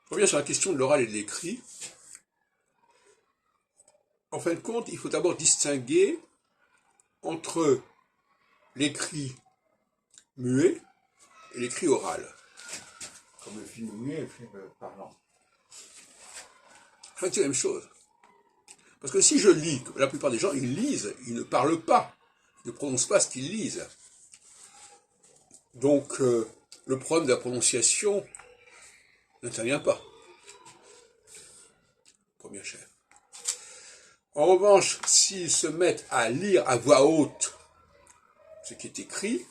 Je reviens sur la question de l'oral et de l'écrit. En fin de compte, il faut d'abord distinguer entre l'écrit muet et l'écrit oral. Comme le film muet et le film parlant. C'est la même chose. Parce que si je lis, la plupart des gens, ils lisent, ils ne parlent pas, ils ne prononcent pas ce qu'ils lisent. Donc, le problème de la prononciation n'intervient pas. Premier chef. En revanche, s'ils se mettent à lire à voix haute ce qui est écrit,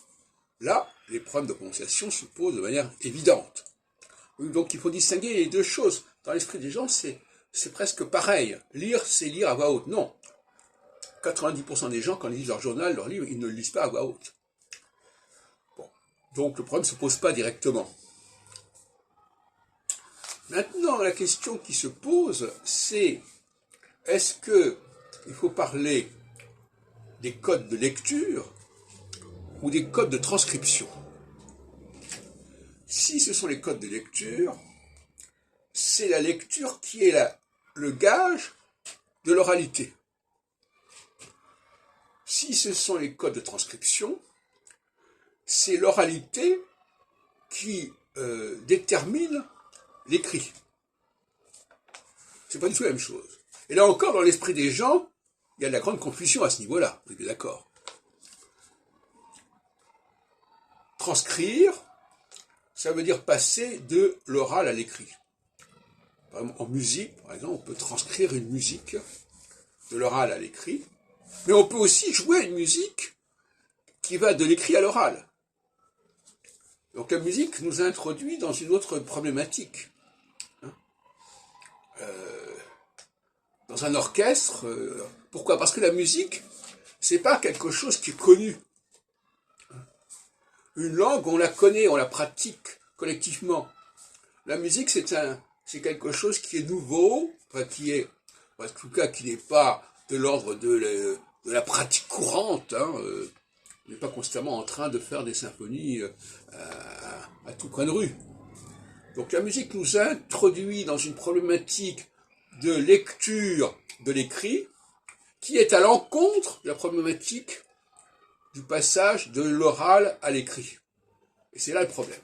là, les problèmes de prononciation se posent de manière évidente. Donc, il faut distinguer les deux choses. Dans l'esprit des gens, c'est presque pareil. Lire, c'est lire à voix haute. Non. 90% des gens, quand ils lisent leur journal, leur livre, ils ne le lisent pas à voix haute. Bon. Donc, le problème ne se pose pas directement. Maintenant, la question qui se pose, c'est est-ce qu'il faut parler des codes de lecture ou des codes de transcription? Si ce sont les codes de lecture, c'est la lecture qui est le gage de l'oralité. Si ce sont les codes de transcription, c'est l'oralité qui détermine l'écrit. C'est pas du tout la même chose. Et là encore, dans l'esprit des gens, il y a de la grande confusion à ce niveau-là, vous êtes bien d'accord. Transcrire, ça veut dire passer de l'oral à l'écrit. Par exemple, en musique, par exemple, on peut transcrire une musique de l'oral à l'écrit, mais on peut aussi jouer une musique qui va de l'écrit à l'oral. Donc la musique nous introduit dans une autre problématique. Dans un orchestre, pourquoi? Parce que la musique, c'est pas quelque chose qui est connu. Une langue, on la connaît, on la pratique collectivement. La musique, c'est quelque chose qui est nouveau, enfin en tout cas, qui n'est pas de l'ordre de la pratique courante. On n'est pas constamment en train de faire des symphonies à tout coin de rue. Donc la musique nous introduit dans une problématique de lecture de l'écrit qui est à l'encontre de la problématique du passage de l'oral à l'écrit. Et c'est là le problème.